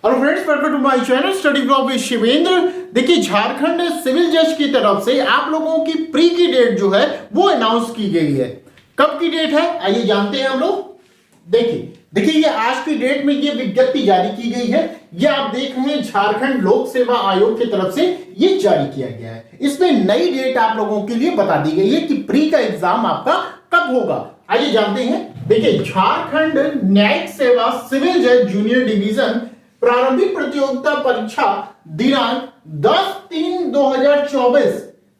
Hello friends, welcome to my channel study blog with Shivendra. देखिए, Jharkhand civil जज की तरफ से आप लोगों की प्री की डेट जो है वो अनाउंस की गई है। कब की डेट है आइए जानते हैं हम लोग। देखिए ये आज की डेट में ये विज्ञप्ति जारी की गई है। ये आप देख रहे हैं झारखंड लोक सेवा आयोग की तरफ से ये जारी किया गया है। इसमें नई डेट आप लोगों के लिए बता दी गई है कि प्री का एग्जाम आपका कब होगा। आइए जानते हैं। देखिए, झारखंड न्यायिक सेवा सिविल जज जूनियर डिवीजन प्रारंभिक प्रतियोगिता परीक्षा दिनांक 10/3/2024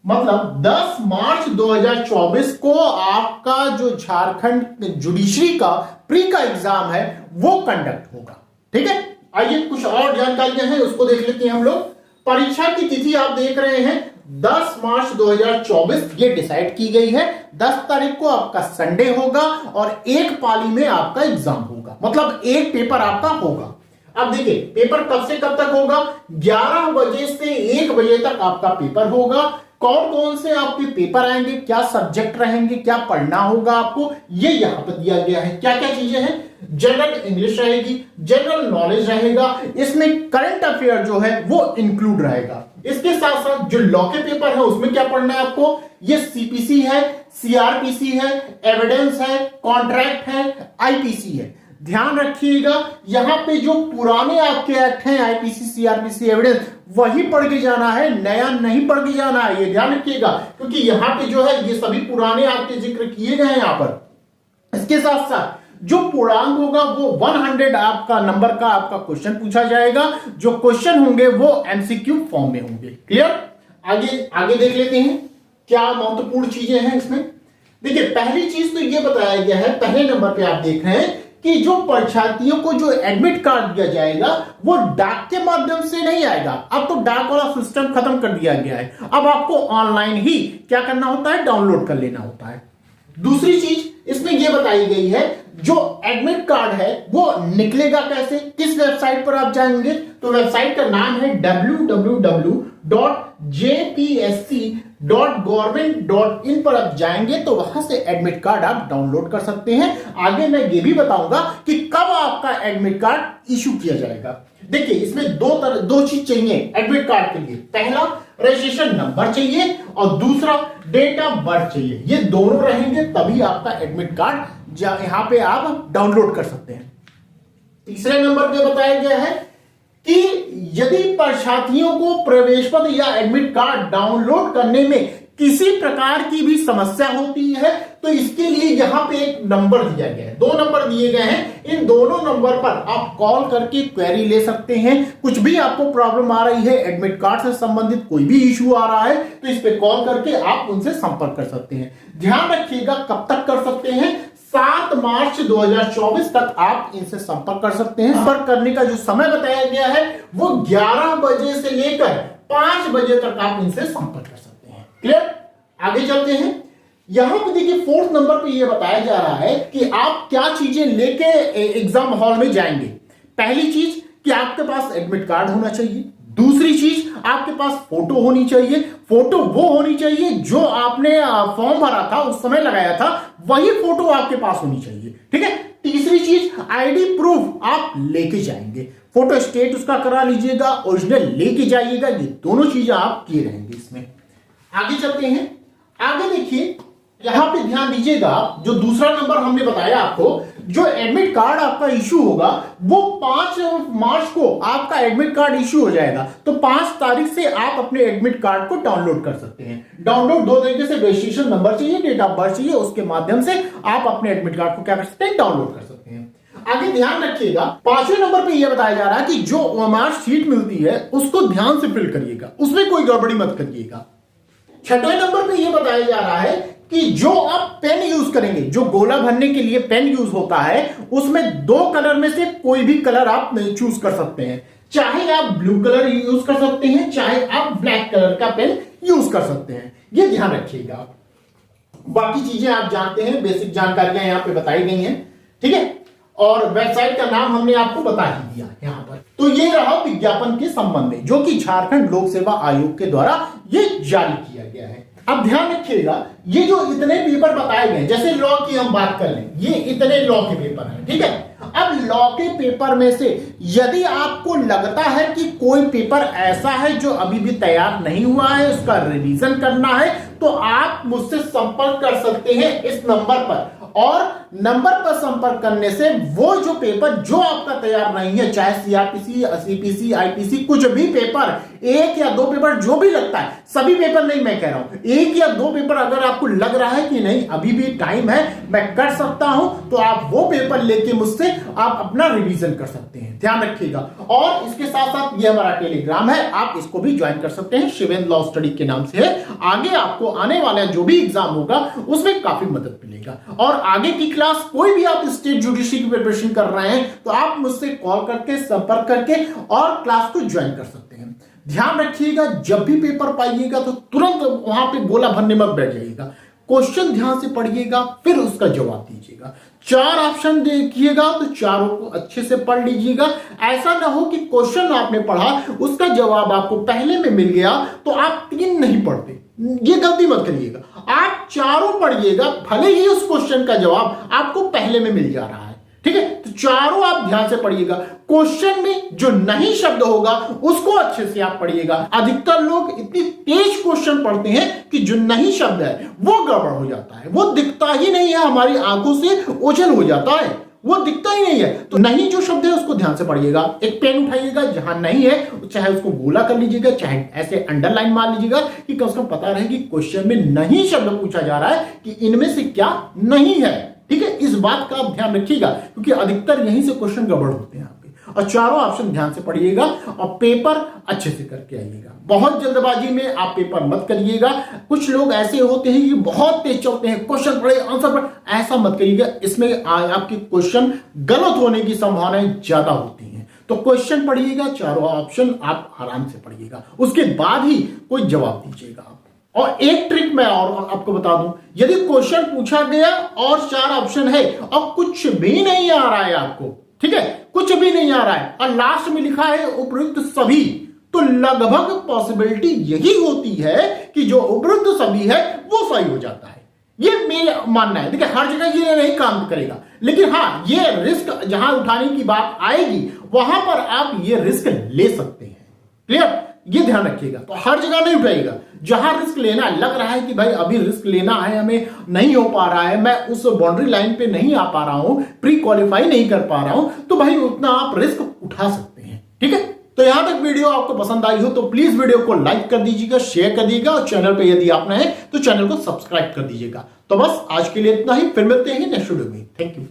मतलब 10 मार्च 2024 को आपका जो झारखंड जुडिशरी का प्री का एग्जाम है वो कंडक्ट होगा। ठीक है, आइए कुछ और जानकारियां हैं उसको देख लेते हैं हम लोग। परीक्षा की तिथि आप देख रहे हैं 10 मार्च 2024 ये डिसाइड की गई है। 10 तारीख को आपका संडे होगा और एक पाली में आपका एग्जाम होगा, मतलब एक पेपर आपका होगा। अब देखिए, पेपर कब से कब तक होगा? 11 बजे से 1 बजे तक आपका पेपर होगा। कौन कौन से आपके पेपर आएंगे, क्या सब्जेक्ट रहेंगे, क्या पढ़ना होगा आपको, ये यहां पर दिया गया है। क्या क्या चीजें हैं? जनरल इंग्लिश रहेगी, जनरल नॉलेज रहेगा, इसमें करंट अफेयर जो है वो इंक्लूड रहेगा। इसके साथ साथ जो लॉ के पेपर है उसमें क्या पढ़ना है आपको? ये सीपीसी है, सीआरपीसी है, एविडेंस है, कॉन्ट्रैक्ट है, आईपीसी है। ध्यान रखिएगा, यहां पे जो पुराने आपके एक्ट हैं आईपीसी, सीआरपीसी, एविडेंस, वही पढ़ के जाना है, नया नहीं पढ़ के जाना है। ये ध्यान रखिएगा, क्योंकि यहां पे जो है ये सभी पुराने आपके जिक्र किए गए हैं यहां पर। इसके साथ साथ जो पूर्णांक होगा वो 100 आपका नंबर का आपका क्वेश्चन पूछा जाएगा। जो क्वेश्चन होंगे वो एमसीक्यू फॉर्म में होंगे। क्लियर? आगे देख लेते हैं क्या महत्वपूर्ण चीजें हैं इसमें। देखिए, पहली चीज तो ये बताया गया है, पहले नंबर पे आप देख रहे हैं कि जो परीक्षार्थियों को जो एडमिट कार्ड दिया जाएगा वो डाक के माध्यम से नहीं आएगा। अब तो डाक वाला सिस्टम खत्म कर दिया गया है। अब आपको ऑनलाइन ही क्या करना होता है, डाउनलोड कर लेना होता है। दूसरी चीज इसमें यह बताई गई है, जो एडमिट कार्ड है वो निकलेगा कैसे, किस वेबसाइट पर आप जाएंगे? तो वेबसाइट का नाम है www.jpsc.government.in पर आप जाएंगे तो वहां से एडमिट कार्ड आप डाउनलोड कर सकते हैं। आगे मैं ये भी बताऊंगा कि कब आपका एडमिट कार्ड इशू किया जाएगा। देखिए, इसमें दो चीज चाहिए एडमिट कार्ड के लिए। पहला, रजिस्ट्रेशन नंबर चाहिए और दूसरा डेट ऑफ बर्थ चाहिए। ये दोनों रहेंगे तभी आपका एडमिट कार्ड यहां पे आप डाउनलोड कर सकते हैं। तीसरे नंबर पे बताया गया है कि यदि परीक्षार्थियों को प्रवेश पत्र या एडमिट कार्ड डाउनलोड करने में किसी प्रकार की भी समस्या होती है तो इसके लिए यहां पे एक नंबर दिया गया है, 2 नंबर दिए गए हैं। इन दोनों नंबर पर आप कॉल करके क्वेरी ले सकते हैं। कुछ भी आपको प्रॉब्लम आ रही है, एडमिट कार्ड से संबंधित कोई भी इश्यू आ रहा है तो इस पे कॉल करके आप उनसे संपर्क कर सकते हैं। ध्यान रखिएगा, कब तक कर सकते हैं? 7 मार्च 2024 तक आप इनसे संपर्क कर सकते हैं। संपर्क करने का जो समय बताया गया है वो 11 बजे से लेकर 5 बजे तक आप इनसे संपर्क कर सकते हैं। क्लियर? आगे चलते हैं। यहां पे देखिए, 4th नंबर पे ये बताया जा रहा है कि आप क्या चीजें लेके एग्जाम हॉल में जाएंगे। पहली चीज कि आपके पास एडमिट कार्ड होना चाहिए। दूसरी चीज, आपके पास फोटो होनी चाहिए। फोटो वो होनी चाहिए जो आपने फॉर्म भरा था उस समय लगाया था, वही फोटो आपके पास होनी चाहिए। ठीक है। तीसरी चीज, आईडी प्रूफ आप लेके जाएंगे। फोटो स्टेट उसका करा लीजिएगा, ओरिजिनल लेके जाइएगा। ये दोनों चीजें आप किए रहेंगे इसमें। आगे चलते हैं। आगे देखिए, यहां पे ध्यान दीजिएगा, जो दूसरा नंबर हमने बताया आपको, जो एडमिट कार्ड आपका इशू होगा वो 5 मार्च को आपका एडमिट कार्ड इशू हो जाएगा। तो 5 तारीख से आप अपने एडमिट कार्ड को डाउनलोड कर सकते हैं। डाउनलोड 2 तरीके से, रजिस्ट्रेशन नंबर चाहिए, डेट ऑफ बर्थ चाहिए, उसके माध्यम से आप अपने एडमिट कार्ड को क्या कर सकते हैं, डाउनलोड कर सकते हैं। आगे ध्यान रखिएगा, 5वें नंबर पे यह बताया जा रहा है कि जो ओएमआर शीट मिलती है उसको ध्यान से फिल करिएगा, उसमें कोई गड़बड़ी मत करिएगा। 6वें नंबर पे यह बताया जा रहा है कि जो आप पेन यूज करेंगे, जो गोला भरने के लिए पेन यूज होता है, उसमें 2 कलर में से कोई भी कलर आप चूज कर सकते हैं। चाहे आप ब्लू कलर यूज कर सकते हैं, चाहे आप ब्लैक कलर का पेन यूज कर सकते हैं। ये ध्यान रखिएगा। बाकी चीजें आप जानते हैं, बेसिक जानकारियां यहां पे बताई गई हैं। ठीक है, और वेबसाइट का नाम हमने आपको बता ही दिया यहां पर। तो ये रहा विज्ञापन के संबंध में, जो कि झारखंड लोक सेवा आयोग के द्वारा ये जारी किया गया है। अब ध्यान रखिएगा, ये जो इतने पेपर बताए गए, जैसे लॉ की हम बात कर लें, ये इतने लॉ के पेपर हैं। ठीक है। अब लॉ के पेपर में से यदि आपको लगता है कि कोई पेपर ऐसा है जो अभी भी तैयार नहीं हुआ है, उसका रिवीजन करना है, तो आप मुझसे संपर्क कर सकते हैं इस नंबर पर। और नंबर पर संपर्क करने से वो जो पेपर जो आपका तैयार नहीं है, चाहे सीआरपीसी, सीपीसी, आईपीसी, कुछ भी पेपर, एक या दो पेपर जो भी लगता है, सभी पेपर नहीं मैं कह रहा हूं, एक या दो पेपर अगर आपको लग रहा है कि नहीं अभी भी टाइम है, मैं कर सकता हूं, तो आप वो पेपर लेके मुझसे आप अपना रिवीजन कर सकते हैं। ध्यान रखिएगा। और इसके साथ साथ ये हमारा टेलीग्राम है, आप इसको भी ज्वाइन कर सकते हैं, शिवेंद्र लॉ स्टडी के नाम से है। आगे आपको आने वाला जो भी एग्जाम होगा उसमें काफी मदद मिलेगा। और आगे की क्लास कोई भी आप स्टेट जुडिशरी की प्रिपरेशन कर रहे हैं तो आप मुझसे कॉल करके संपर्क करके और क्लास को ज्वाइन कर सकते हैं। ध्यान रखिएगा, जब भी पेपर पाइएगा तो तुरंत वहां पे गोला भरने मत बैठ जाइएगा, क्वेश्चन ध्यान से पढ़िएगा, फिर उसका जवाब दीजिएगा। 4 ऑप्शन देखिएगा तो चारों को अच्छे से पढ़ लीजिएगा। ऐसा ना हो कि क्वेश्चन आपने पढ़ा, उसका जवाब आपको पहले में मिल गया तो आप 3 नहीं पढ़ते, ये गलती मत करिएगा। आप चारों पढ़िएगा, भले ही उस क्वेश्चन का जवाब आपको पहले में मिल जा रहा है, ठीक है, तो चारों आप ध्यान से पढ़िएगा। क्वेश्चन में जो नहीं शब्द होगा उसको अच्छे से आप पढ़िएगा। अधिकतर लोग इतनी तेज क्वेश्चन पढ़ते हैं कि जो नहीं शब्द है वो गड़बड़ हो जाता है, वो दिखता ही नहीं है, हमारी आंखों से ओझल हो जाता है, वो दिखता ही नहीं है। तो नहीं जो शब्द है उसको ध्यान से पढ़िएगा। एक पेन उठाइएगा, जहां नहीं है चाहे उसको गोला कर लीजिएगा, चाहे ऐसे अंडरलाइन मार लीजिएगा कि कम से कम पता रहे कि क्वेश्चन में नहीं शब्द पूछा जा रहा है कि इनमें से क्या नहीं है। ठीक है, इस बात का आप ध्यान रखिएगा क्योंकि अधिकतर यहीं से क्वेश्चन गड़बड़ होते हैं। और चारों ऑप्शन ध्यान से पढ़िएगा और पेपर अच्छे से करके आइएगा। बहुत जल्दबाजी में आप पेपर मत करिएगा। कुछ लोग ऐसे होते हैं कि बहुत तेज चलते हैं, क्वेश्चन पढ़े आंसर पढ़े, ऐसा मत करिएगा। इसमें आपके क्वेश्चन गलत होने की संभावनाएं ज्यादा होती हैं। तो क्वेश्चन पढ़िएगा, चारों ऑप्शन आप आराम से पढ़िएगा, उसके बाद ही कोई जवाब दीजिएगा। और एक ट्रिक मैं और आपको बता दूं, यदि क्वेश्चन पूछा गया और 4 ऑप्शन है और कुछ भी नहीं आ रहा है आपको, ठीक है, कुछ भी नहीं आ रहा है और लास्ट में लिखा है उपयुक्त सभी, तो लगभग पॉसिबिलिटी यही होती है कि जो उपयुक्त सभी है वो सही हो जाता है। ये मेरा मानना है। देखिए, हर जगह ये नहीं काम करेगा, लेकिन हाँ, ये रिस्क जहां उठाने की बात आएगी वहां पर आप ये रिस्क ले सकते हैं। क्लियर, ये ध्यान रखिएगा। तो हर जगह नहीं उठाइएगा, जहां रिस्क लेना लग रहा है कि भाई अभी रिस्क लेना है, हमें नहीं हो पा रहा है, मैं उस बाउंड्री लाइन पे नहीं आ पा रहा हूं, प्री क्वालिफाई नहीं कर पा रहा हूं, तो भाई उतना आप रिस्क उठा सकते हैं। ठीक है, तो यहां तक वीडियो आपको पसंद आई हो तो प्लीज वीडियो को लाइक कर दीजिएगा, शेयर कर दीजिएगा और चैनल पे यदि आप नए हैं तो चैनल को सब्सक्राइब कर दीजिएगा। तो बस आज के लिए इतना ही, फिर मिलते हैं नेक्स्ट वीडियो में। Thank you.